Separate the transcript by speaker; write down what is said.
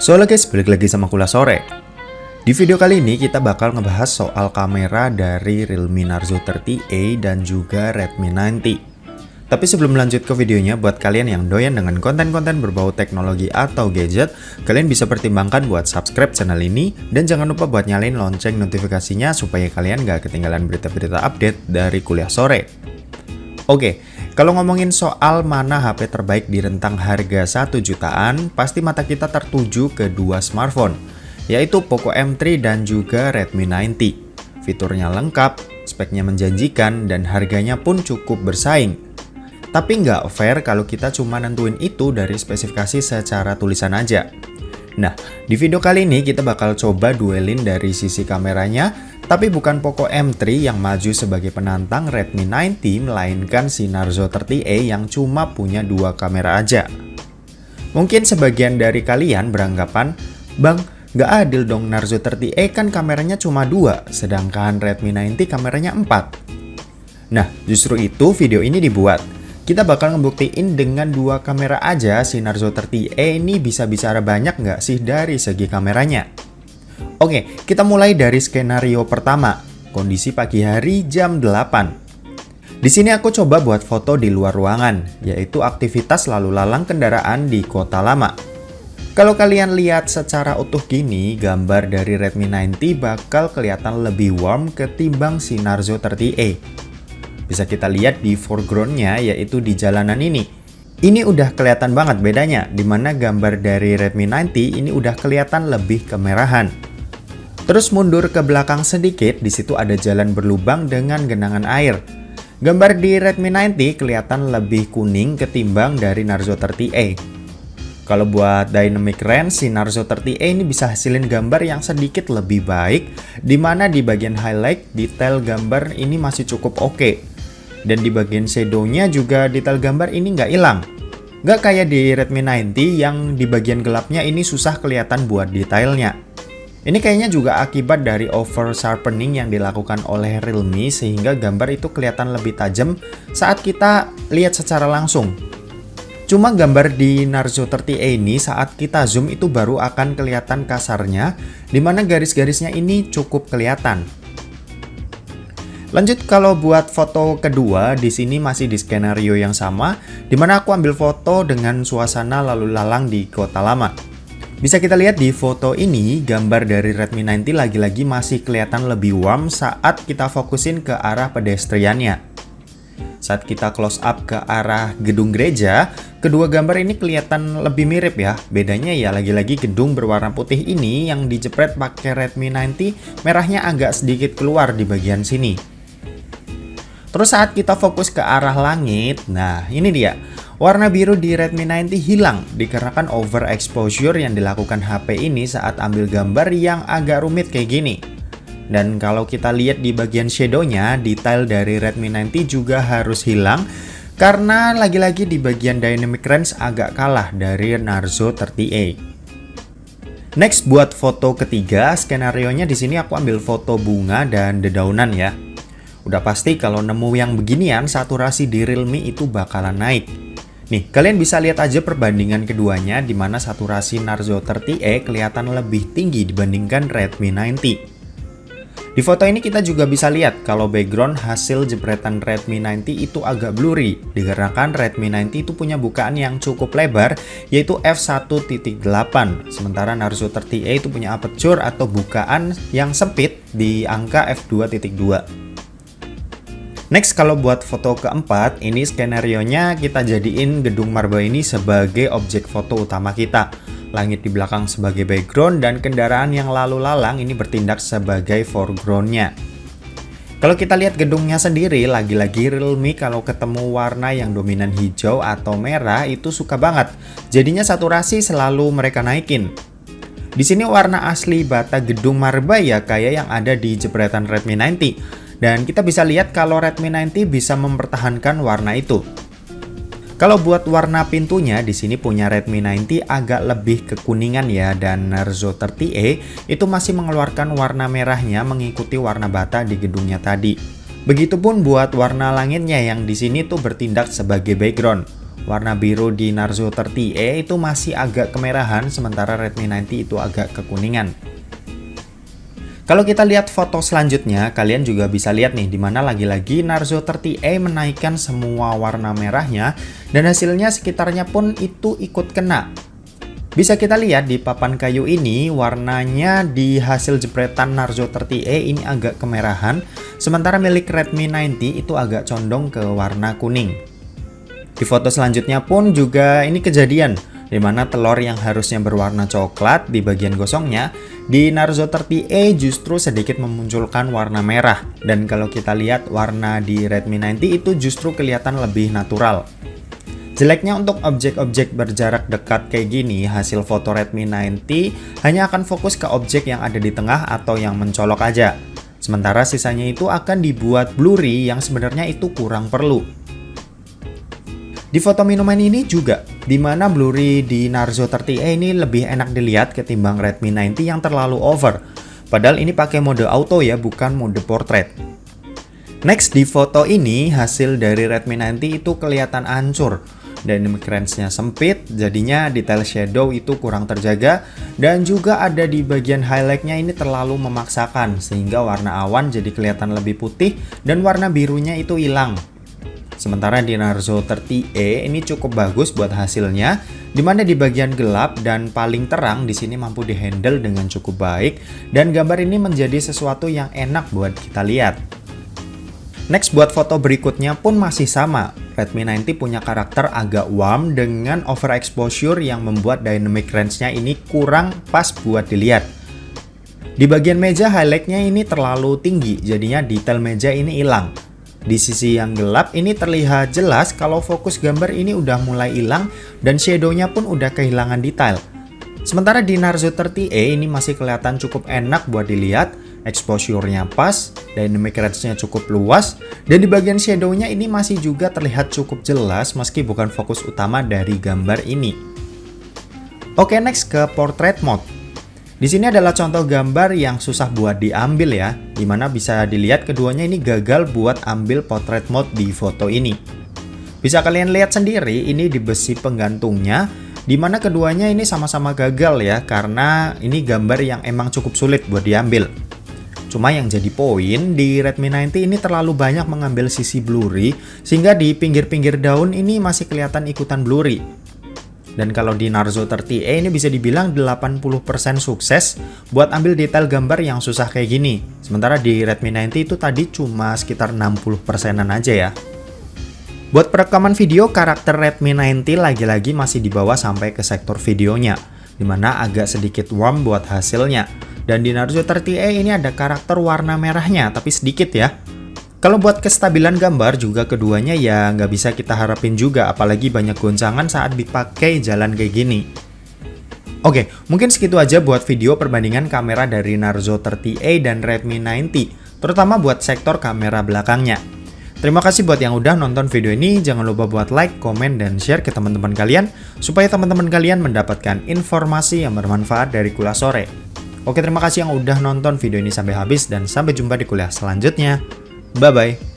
Speaker 1: Halo guys, balik lagi sama Kulas Sore. Di video kali ini kita bakal ngebahas soal kamera dari Realme Narzo 30A dan juga Redmi 90. Tapi sebelum lanjut ke videonya, buat kalian yang doyan dengan konten-konten berbau teknologi atau gadget, kalian bisa pertimbangkan buat subscribe channel ini dan jangan lupa buat nyalain lonceng notifikasinya supaya kalian gak ketinggalan berita-berita update dari Kuliah Sore. Oke, kalau ngomongin soal mana HP terbaik di rentang harga 1 jutaan, pasti mata kita tertuju ke dua smartphone, yaitu Poco M3 dan juga Redmi 90. Fiturnya lengkap, speknya menjanjikan, dan harganya pun cukup bersaing. Tapi nggak fair kalau kita cuma nentuin itu dari spesifikasi secara tulisan aja. Nah, di video kali ini kita bakal coba duelin dari sisi kameranya, tapi bukan Poco M3 yang maju sebagai penantang Redmi 90, melainkan si Narzo 30A yang cuma punya dua kamera aja. Mungkin sebagian dari kalian beranggapan, Bang, nggak adil dong, Narzo 30A kan kameranya cuma dua, sedangkan Redmi 90 kameranya 4. Nah, justru itu video ini dibuat. Kita bakal ngebuktiin dengan dua kamera aja si Narzo 30A ini bisa bicara banyak nggak sih dari segi kameranya. Oke, kita mulai dari skenario pertama, kondisi pagi hari jam 8. Di sini aku coba buat foto di luar ruangan, yaitu aktivitas lalu lalang kendaraan di kota lama. Kalau kalian lihat secara utuh gini, gambar dari Redmi 90 bakal kelihatan lebih warm ketimbang si Narzo 30A. Bisa kita lihat di foregroundnya, yaitu di jalanan ini. Ini udah kelihatan banget bedanya, dimana gambar dari Redmi 90 ini udah kelihatan lebih kemerahan. Terus mundur ke belakang sedikit, di situ ada jalan berlubang dengan genangan air. Gambar di Redmi 90 kelihatan lebih kuning ketimbang dari Narzo 30A. Kalau buat dynamic range, si Narzo 30A ini bisa hasilin gambar yang sedikit lebih baik, dimana di bagian highlight, detail gambar ini masih cukup oke. Dan di bagian shadownya juga detail gambar ini nggak hilang. Nggak kayak di Redmi 90 yang di bagian gelapnya ini susah kelihatan buat detailnya. Ini kayaknya juga akibat dari over sharpening yang dilakukan oleh Realme sehingga gambar itu kelihatan lebih tajam saat kita lihat secara langsung. Cuma gambar di Narzo 30A ini saat kita zoom itu baru akan kelihatan kasarnya, dimana garis-garisnya ini cukup kelihatan. Lanjut kalau buat foto kedua, di sini masih di skenario yang sama, dimana aku ambil foto dengan suasana lalu lalang di kota lama. Bisa kita lihat di foto ini, gambar dari Redmi 90 lagi-lagi masih kelihatan lebih warm saat kita fokusin ke arah pedestriannya. Saat kita close up ke arah gedung gereja, kedua gambar ini kelihatan lebih mirip ya. Bedanya ya lagi-lagi gedung berwarna putih ini yang dijepret pakai Redmi 90, merahnya agak sedikit keluar di bagian sini. Terus saat kita fokus ke arah langit, nah ini dia. Warna biru di Redmi 90 hilang dikarenakan overexposure yang dilakukan HP ini saat ambil gambar yang agak rumit kayak gini. Dan kalau kita lihat di bagian shadownya, detail dari Redmi 90 juga harus hilang karena lagi-lagi di bagian dynamic range agak kalah dari Narzo 30A. Next buat foto ketiga, skenarionya di sini aku ambil foto bunga dan dedaunan ya. Udah pasti kalau nemu yang beginian, saturasi di Realme itu bakalan naik. Nih, kalian bisa lihat aja perbandingan keduanya di mana saturasi Narzo 30A kelihatan lebih tinggi dibandingkan Redmi 90. Di foto ini kita juga bisa lihat kalau background hasil jepretan Redmi 90 itu agak blurry dikarenakan Redmi 90 itu punya bukaan yang cukup lebar yaitu f1.8, sementara Narzo 30A itu punya aperture atau bukaan yang sempit di angka f2.2. Next kalau buat foto keempat, ini skenarionya kita jadiin gedung marble ini sebagai objek foto utama kita. Langit di belakang sebagai background dan kendaraan yang lalu lalang ini bertindak sebagai foregroundnya. Kalau kita lihat gedungnya sendiri, lagi-lagi Realme kalau ketemu warna yang dominan hijau atau merah itu suka banget. Jadinya saturasi selalu mereka naikin. Di sini warna asli bata gedung marble ya kayak yang ada di jepretan Redmi 90. Dan kita bisa lihat kalau Redmi 90 bisa mempertahankan warna itu. Kalau buat warna pintunya, di sini punya Redmi 90 agak lebih kekuningan ya, dan Narzo 30A itu masih mengeluarkan warna merahnya mengikuti warna bata di gedungnya tadi. Begitupun buat warna langitnya yang di sini tuh bertindak sebagai background. Warna biru di Narzo 30E itu masih agak kemerahan, sementara Redmi 90 itu agak kekuningan. Kalau kita lihat foto selanjutnya, kalian juga bisa lihat nih, dimana lagi-lagi Narzo 30E menaikkan semua warna merahnya, dan hasilnya sekitarnya pun itu ikut kena. Bisa kita lihat di papan kayu ini, warnanya di hasil jepretan Narzo 30E ini agak kemerahan, sementara milik Redmi 90 itu agak condong ke warna kuning. Di foto selanjutnya pun juga ini kejadian, di mana telur yang harusnya berwarna coklat di bagian gosongnya, di Narzo 30E justru sedikit memunculkan warna merah. Dan kalau kita lihat warna di Redmi 90 itu justru kelihatan lebih natural. Jeleknya untuk objek-objek berjarak dekat kayak gini, hasil foto Redmi 90 hanya akan fokus ke objek yang ada di tengah atau yang mencolok aja. Sementara sisanya itu akan dibuat blurry yang sebenarnya itu kurang perlu. Di foto minuman ini juga, dimana blurry di Narzo 30E ini lebih enak dilihat ketimbang Redmi 90 yang terlalu over. Padahal ini pakai mode auto ya, bukan mode portrait. Next, di foto ini hasil dari Redmi 90 itu kelihatan hancur. Dynamic range-nya sempit, jadinya detail shadow itu kurang terjaga. Dan juga ada di bagian highlight-nya ini terlalu memaksakan, sehingga warna awan jadi kelihatan lebih putih dan warna birunya itu hilang. Sementara di Narzo 30E ini cukup bagus buat hasilnya, dimana di bagian gelap dan paling terang di sini mampu dihandle dengan cukup baik, dan gambar ini menjadi sesuatu yang enak buat kita lihat. Next, buat foto berikutnya pun masih sama. Redmi 90 punya karakter agak warm dengan overexposure yang membuat dynamic range-nya ini kurang pas buat dilihat. Di bagian meja highlight-nya ini terlalu tinggi, jadinya detail meja ini hilang. Di sisi yang gelap ini terlihat jelas kalau fokus gambar ini udah mulai hilang dan shadow-nya pun udah kehilangan detail. Sementara di Narzo 30E ini masih kelihatan cukup enak buat dilihat, exposure-nya pas, dynamic range-nya cukup luas, dan di bagian shadow-nya ini masih juga terlihat cukup jelas meski bukan fokus utama dari gambar ini. Oke, next ke portrait mode. Di sini adalah contoh gambar yang susah buat diambil ya, dimana bisa dilihat keduanya ini gagal buat ambil portrait mode di foto ini. Bisa kalian lihat sendiri ini di besi penggantungnya, dimana keduanya ini sama-sama gagal ya, karena ini gambar yang emang cukup sulit buat diambil. Cuma yang jadi poin di Redmi 90 ini terlalu banyak mengambil sisi blurry, sehingga di pinggir-pinggir daun ini masih kelihatan ikutan blurry. Dan kalau di Narzo 30E ini bisa dibilang 80% sukses buat ambil detail gambar yang susah kayak gini. Sementara di Redmi 90 itu tadi cuma sekitar 60%-an aja ya. Buat perekaman video, karakter Redmi 90 lagi-lagi masih dibawa sampai ke sektor videonya, dimana agak sedikit warm buat hasilnya. Dan di Narzo 30E ini ada karakter warna merahnya, tapi sedikit ya. Kalau buat kestabilan gambar juga keduanya ya nggak bisa kita harapin juga, apalagi banyak goncangan saat dipakai jalan kayak gini. Oke, mungkin segitu aja buat video perbandingan kamera dari Narzo 30E dan Redmi 90, terutama buat sektor kamera belakangnya. Terima kasih buat yang udah nonton video ini, jangan lupa buat like, komen, dan share ke teman-teman kalian, supaya teman-teman kalian mendapatkan informasi yang bermanfaat dari Kuliah Sore. Oke, terima kasih yang udah nonton video ini sampai habis, dan sampai jumpa di kuliah selanjutnya. Bye-bye.